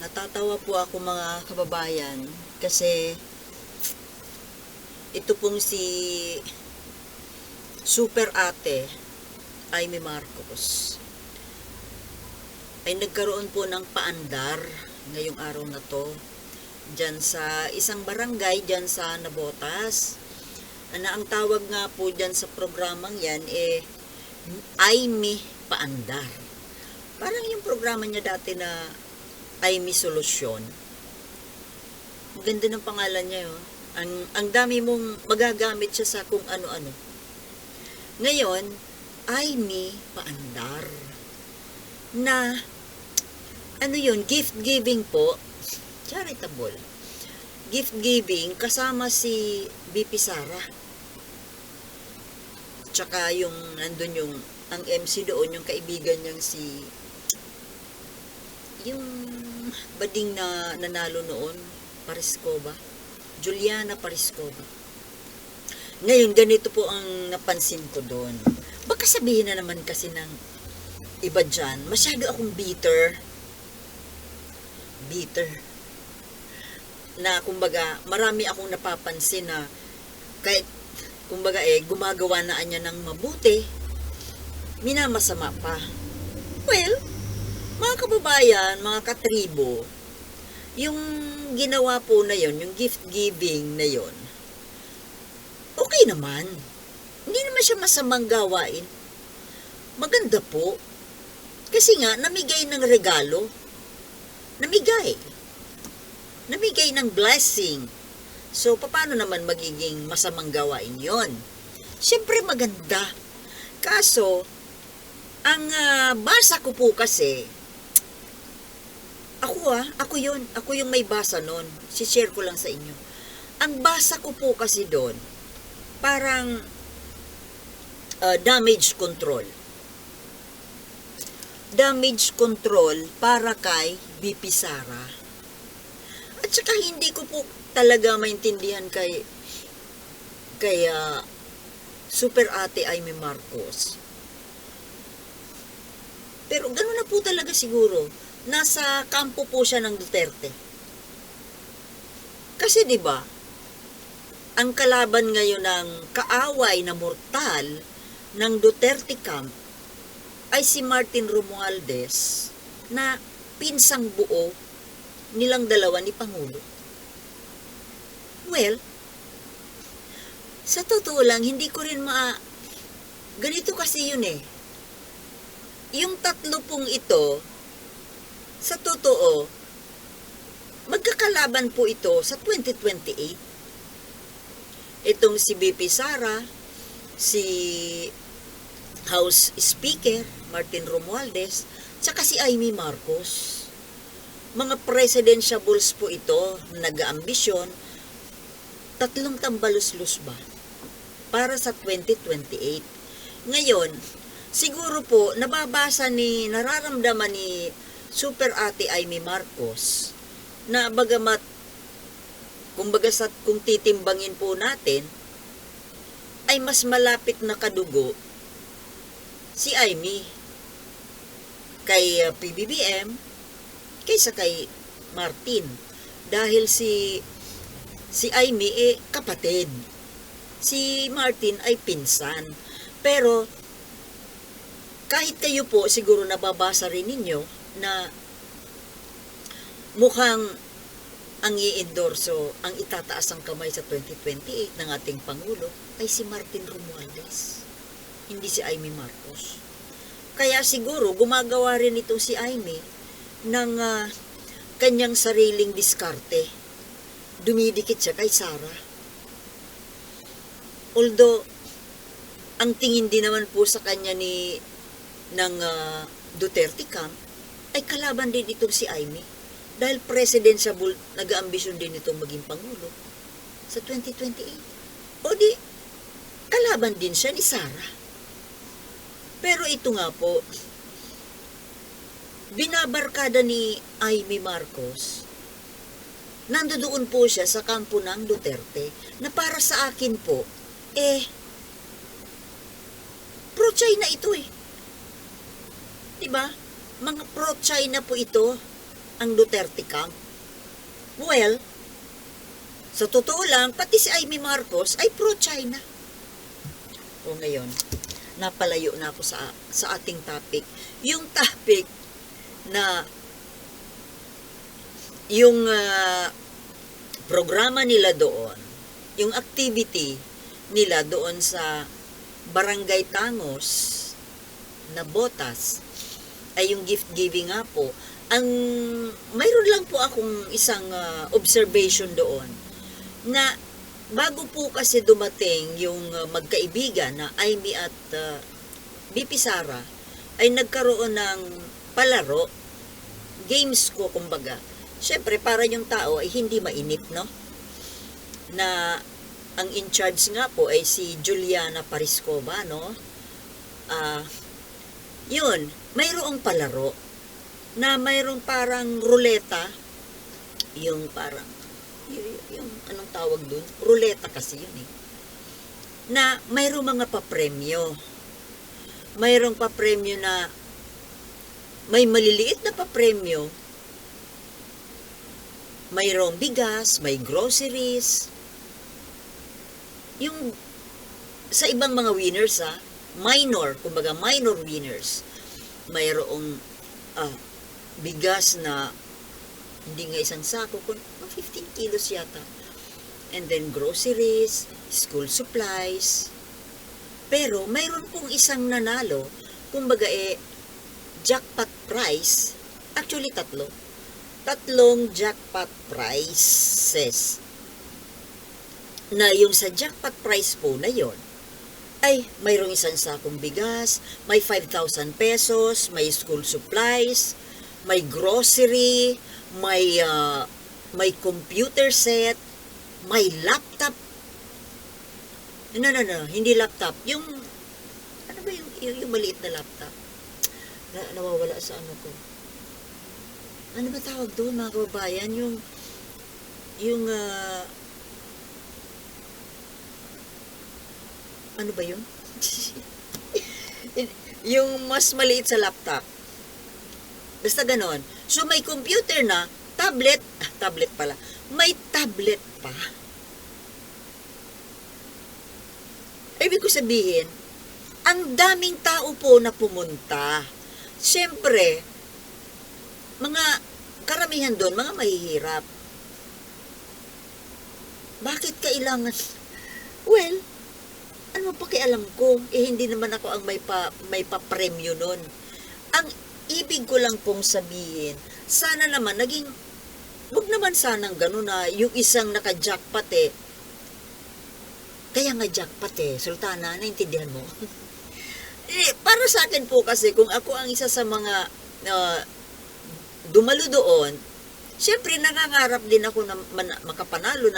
Natatawa po ako mga kababayan kasi ito pong si Super Ate Amy Marcos ay nagkaroon po ng paandar ngayong araw na to dyan sa isang barangay dyan sa Nabotas na ang tawag nga po dyan sa programang yan Amy Paandar. Parang yung programa niya dati na Amy Solusyon. Maganda ng pangalan niya yun. Ang dami mong magagamit siya sa kung ano-ano. Ngayon, Amy Paandar. Na, ano yun, gift giving po, charitable. Gift giving kasama si BP Sara. Tsaka yung, nandun yung, ang MC doon, yung kaibigan niyang si, yung bading na nanalo noon, Pariscova. Juliana Pariscova. Ngayon, ganito po ang napansin ko doon. Baka sabihin na naman kasi ng iba dyan, masyado akong bitter. Na, kumbaga, marami akong napapansin na kahit, kumbaga gumagawa na niya ng mabuti, minamasama pa. Well, mga kababayan, mga katribo, yung ginawa po na yon, yung gift giving na yon, okay naman. Hindi naman siya masamang gawain. Maganda po. Kasi nga, namigay ng regalo. Namigay ng blessing. So, paano naman magiging masamang gawain yon? Siyempre maganda. Kaso, ang basa ko po kasi, ako yung may basa nun. Si-share ko lang sa inyo. Ang basa ko po kasi doon, parang damage control. Damage control para kay BP Sara. At saka hindi ko po talaga maintindihan kay Super Ate Amy Marcos. Pero gano'n na po talaga siguro. Nasa kampo po siya ng Duterte. Kasi 'di ba? Ang kalaban ngayon ng kaaway na mortal ng Duterte camp ay si Martin Romualdez na pinsang buo nilang dalawa ni Pangulo. Well, sa totoo lang, hindi ko rin ganito kasi yun eh. Yung tatlo pong ito, sa totoo, magkakalaban po ito sa 2028. Itong si BP Sara, si House Speaker Martin Romualdez, tsaka si Amy Marcos. Mga presidentiables po ito, nag-aambisyon, tatlong tambaluslos ba para sa 2028. Ngayon, siguro po, nararamdaman ni Super Ate Amy Marcos na bagamat, kumbaga kung titimbangin po natin, ay mas malapit na kadugo si Amy kay PBBM kaysa kay Martin. Dahil si Amy kapatid. Si Martin ay pinsan. Pero kahit kayo po siguro nababasa rin ninyo na mukhang ang i-endorso, ang itataas ang kamay sa 2028 ng ating Pangulo ay si Martin Romualdez, hindi si Amy Marcos. Kaya siguro gumagawa rin ito si Amy ng kanyang sariling diskarte. Dumidikit siya kay Sara. Although, ang tingin din naman po sa kanya ng Duterte camp ay kalaban din itong si Amy. Dahil presidential, nag-aambisyon din itong maging Pangulo sa 2028. O di, kalaban din siya ni Sara. Pero ito nga po, binabarkada ni Amy Marcos, nandoon po siya sa kampo ng Duterte, na para sa akin po, pro-China ito eh. Diba? Mga pro-China po ito. ang Duterte camp. Well, sa totoo lang, pati si Amy Marcos ay pro-China. O ngayon, napalayo na ako sa ating topic. Yung topic na yung programa nila doon, yung activity nila doon sa Barangay Tangos na Botas, ay yung gift giving nga po. Mayroon lang po akong isang observation doon na bago po kasi dumating yung magkaibigan na Amy at BP Sara, ay nagkaroon ng palaro, games ko kumbaga. Siyempre, para yung tao ay hindi mainip, no? Na ang in charge nga po ay si Juliana Pariscova, no? Yun, mayroong palaro na mayroong parang ruleta, yung parang, yung anong tawag dun? Ruleta kasi yun eh. Na mayroong mga papremyo. Mayroong papremyo na may maliliit na papremyo, mayroong bigas, may groceries. Yung sa ibang mga winners minor, kumbaga minor winners, mayroong bigas na hindi nga isang sako, 15 kilos yata. And then groceries, school supplies. Pero mayroon pong isang nanalo, kumbaga jackpot prize, actually tatlong jackpot prizes. Na yung sa jackpot prize po na yon, ay mayroong isang sakong bigas, may 5,000 pesos, may school supplies, may grocery, may computer set, may laptop. No, hindi laptop. Yung, ano ba yung maliit na laptop? Nawawala sa ano ko. Ano ba tawag doon, mga kababayan? Ano ba yun? Yung mas maliit sa laptop. Basta ganon. So, may computer na, tablet pala. May tablet pa. Ibig ko sabihin, ang daming tao po na pumunta. Siyempre, mga karamihan doon, mga mahihirap. Bakit kailangan? Well, ano pakialam ko? Hindi naman ako ang may pa-premyo nun. Ang ibig ko lang pong sabihin, sana naman wag naman sanang gano'n na yung isang naka-jackpot kaya nga jackpot Sultana, naintindihan mo? Para sa akin po kasi, kung ako ang isa sa mga dumalo doon, syempre nangangarap din ako na makapanalo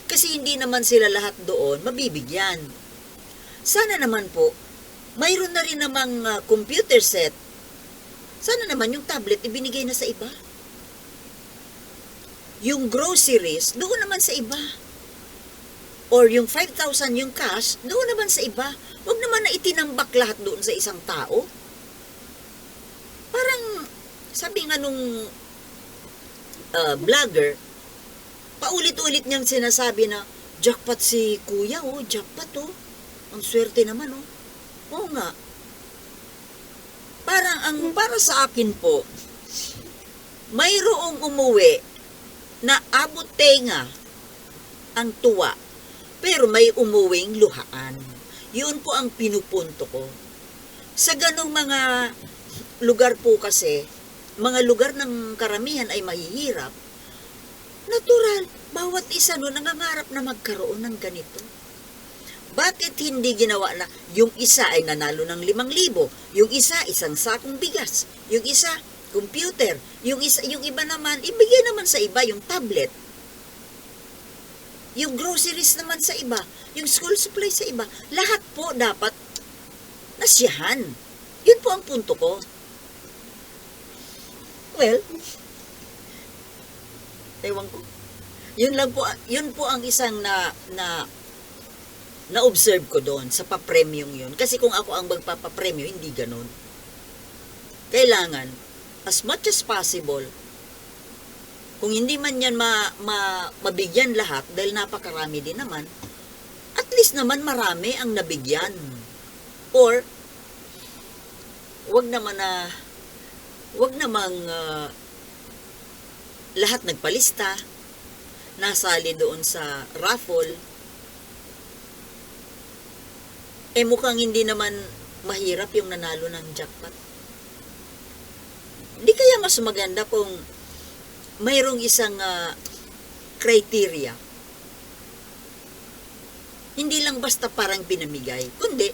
kasi hindi naman sila lahat doon mabibigyan. Sana naman po, mayroon na rin namang computer set. Sana naman yung tablet ibinigay na sa iba. Yung groceries, doon naman sa iba. Or yung 5,000 yung cash, doon naman sa iba. Huwag naman na itinambak lahat doon sa isang tao. Parang, sabi nga nung vlogger, paulit-ulit niyang sinasabi na, jackpot si kuya, jackpot Ang swerte naman, Oo nga. Para sa akin po, mayroong umuwi na abot tenga ang tuwa, pero may umuwing luhaan. Yun po ang pinupunto ko. Sa ganong mga lugar po kasi, mga lugar ng karamihan ay mahihirap, natural, bawat isa nangangarap na magkaroon ng ganito. Bakit hindi ginawa na yung isa ay nanalo ng 5,000, yung isa isang sakong bigas, yung isa computer, yung iba naman ibigay naman sa iba yung tablet. Yung groceries naman sa iba, yung school supplies sa iba, lahat po dapat nasiyahan. Yun po ang punto ko. Well, ewan ko. Yun po ang isang na-observe ko doon sa papremyong yun. Kasi kung ako ang magpapapremyo, hindi ganun. Kailangan, as much as possible, Kung hindi man yan mabigyan lahat, dahil napakarami din naman, at least naman marami ang nabigyan. Or, wag namang lahat nagpalista, nasali doon sa raffle. Mukhang hindi naman mahirap yung nanalo ng jackpot. Di kaya mas maganda kung mayroong isang criteria. Hindi lang basta parang pinamigay, kundi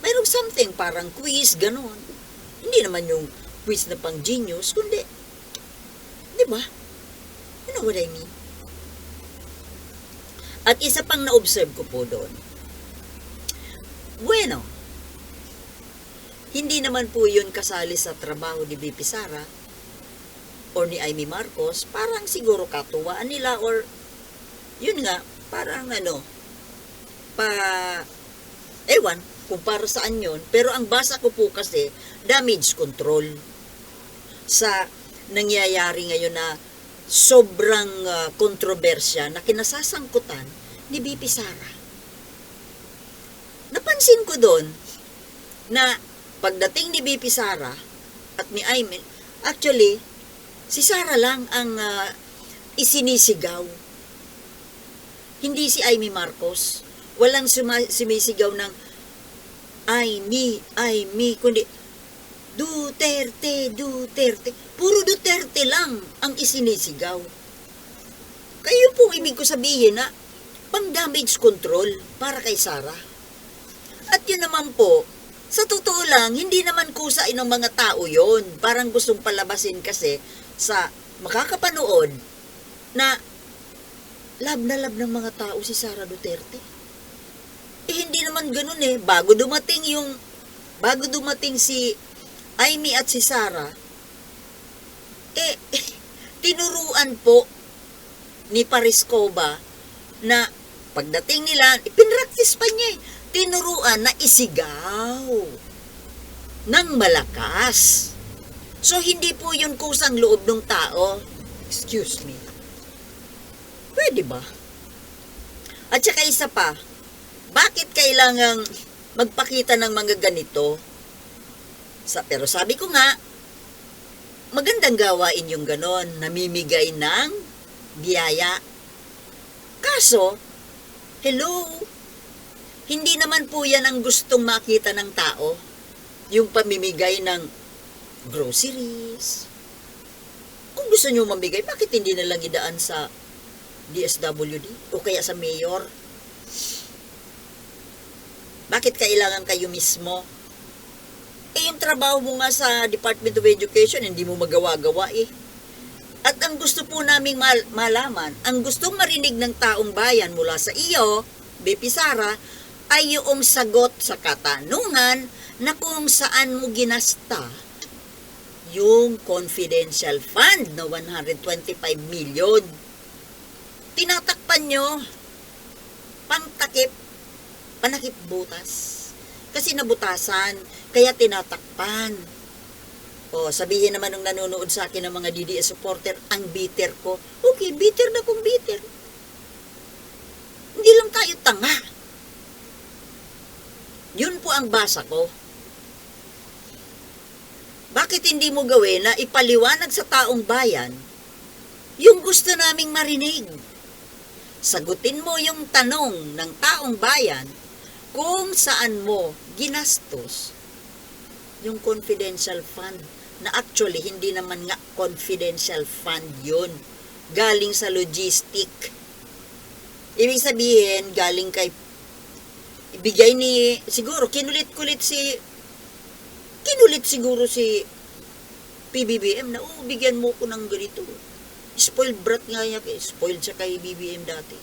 mayroong something parang quiz, ganon. Hindi naman yung quiz na pang genius, kundi, di ba? You know what I mean? At isa pang na-observe ko po doon, bueno, hindi naman po yun kasali sa trabaho ni VP Sara or ni Amy Marcos. Parang siguro katuwaan nila or yun nga, parang ewan kung para saan yun. Pero ang basa ko po kasi, damage control sa nangyayari ngayon na sobrang kontrobersya na kinasasangkutan ni VP Sara. Napansin ko doon na pagdating ni VP Sara at ni Amy, actually, si Sara lang ang isinisigaw. Hindi si Amy Marcos. Walang sumisigaw ng Amy, kundi Duterte. Puro Duterte lang ang isinisigaw. Kayo po ibig ko sabihin na pang damage control para kay Sara. At yun naman po, sa totoo lang, hindi naman kusa ng mga tao yon. Parang gustong palabasin kasi sa makakapanood na love na love ng mga tao si Sara Duterte. Hindi naman ganun Bago dumating si Amy at si Sara, tinuruan po ni Pariscoba na pagdating nila, pinractice pa niya tinuruan na isigaw ng malakas. So, hindi po yun kusang loob ng tao. Excuse me. Pwede ba? At saka isa pa, bakit kailangang magpakita ng mga ganito? Pero sabi ko nga, magandang gawain yung ganon, namimigay ng biyaya. Kaso, hello, hindi naman po yan ang gustong makita ng tao. Yung pamimigay ng groceries. Kung gusto nyo mamigay, bakit hindi na lang idaan sa DSWD o kaya sa mayor? Bakit kailangan kayo mismo? Yung trabaho mo nga sa Department of Education, hindi mo magawa-gawa At ang gusto po naming malaman, ang gustong marinig ng taong bayan mula sa iyo, VP Sara, ay yung sagot sa katanungan na kung saan mo ginasta yung confidential fund na 125 million. Tinatakpan nyo, panakip butas. Kasi nabutasan, kaya tinatakpan. O, sabihin naman ng nanonood sa akin ng mga DDS supporter, ang bitter ko. Okay, bitter na kung bitter. Hindi lang tayo tanga. Yun po ang basa ko. Bakit hindi mo gawin na ipaliwanag sa taong bayan yung gusto naming marinig? Sagutin mo yung tanong ng taong bayan kung saan mo ginastos yung confidential fund na actually hindi naman nga confidential fund yun. Galing sa logistic. Ibig sabihin, galing kay ibigay ni, siguro, kinulit siguro si PBBM na, bigyan mo ko ng ganito. Spoiled brat nga yan, spoiled siya kay BBM dati.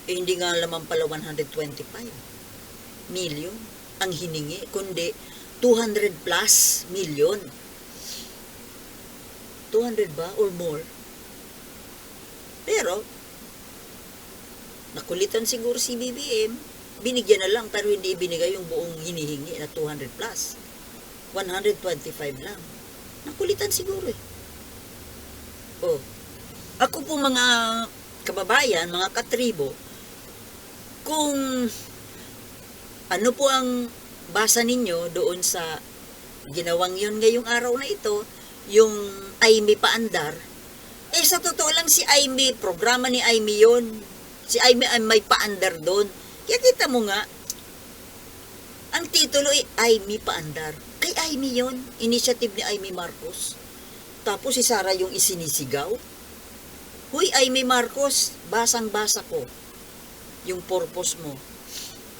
Hindi nga naman pala 125 million ang hiningi, kundi 200 plus million. 200 ba or more? Pero, nakulitan siguro si BBM, binigyan na lang pero hindi ibinigay yung buong hinihingi na 200 plus. 125 lang. Nakulitan siguro Oh, ako po mga kababayan, mga katribo, kung ano po ang basa ninyo doon sa ginawang yun ngayong araw na ito, yung Aimee paandar, sa totoo lang si Aimee, programa ni Aimee yun. Si Aimee ay may paandar doon. Kaya kita mo nga, ang titulo ay Aimee paandar. Kay Aimee yun, initiative ni Aimee Marcos. Tapos si Sara yung isinisigaw. Huy, Aimee Marcos, basang-basa ko yung purpose mo.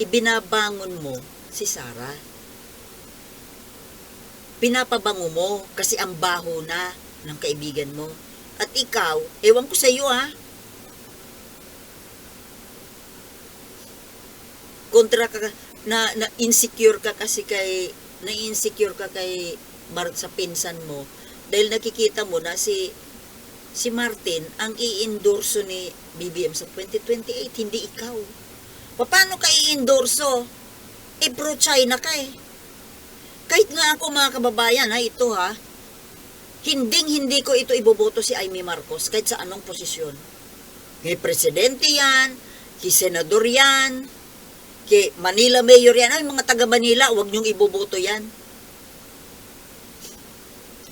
Ibinabangon mo si Sara. Pinapabango mo kasi ang baho na ng kaibigan mo. At ikaw, ewan ko sa iyo kontra ka na insecure ka kasi na-insecure ka kay sa pinsan mo dahil nakikita mo na si Martin ang i-endorso ni BBM sa 2028, hindi ikaw. Paano ka i-endorso? Pro-China ka eh. Kahit nga ako mga kababayan, hindi ko ito iboboto si Aimee Marcos kahit sa anong posisyon. Kay presidente yan, kay senador yan, kay Manila mayor yan. Ay, mga taga Manila, huwag niyong iboboto yan.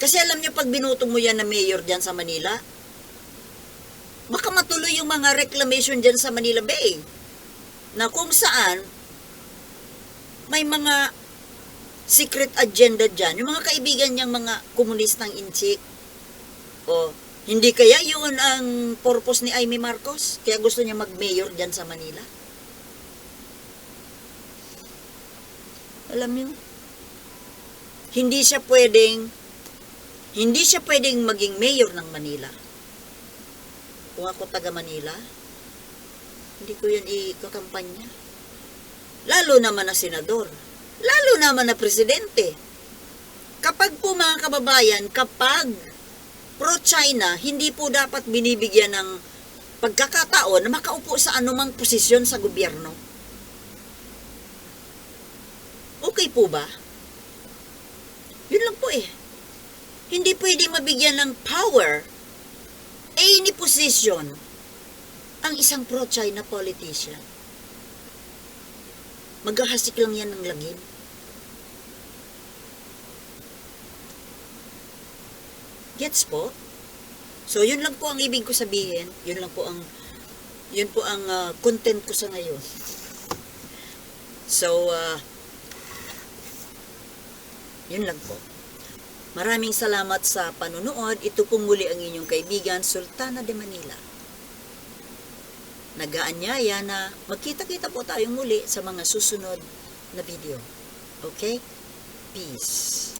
Kasi alam niyo, pag binuto mo yan na mayor dyan sa Manila, baka matuloy yung mga reclamation dyan sa Manila Bay. Na kung saan, may mga secret agenda dyan. Yung mga kaibigan niyang mga komunistang inchik. O, hindi kaya yun ang purpose ni Aimee Marcos? Kaya gusto niya mag-mayor dyan sa Manila? Alam niyo, hindi siya pwedeng maging mayor ng Manila. Kung ako taga Manila, hindi ko yan ikakampanya. Lalo naman na senador. Lalo naman na presidente. Kapag po mga kababayan, kapag pro-China, hindi po dapat binibigyan ng pagkakataon na makaupo sa anumang posisyon sa gobyerno. Okay po ba? Yun lang po eh. Hindi pwede mabigyan ng power, any position, ang isang pro-China politician. Maghahasik lang yan ng lagim. Gets po? So, yun lang po ang ibig ko sabihin. Yun po ang content ko sa ngayon. So, yun lang po. Maraming salamat sa panunood. Ito pong muli ang inyong kaibigan, Sultana de Manila. Nag-aanyaya na magkita-kita po tayong muli sa mga susunod na video. Okay? Peace.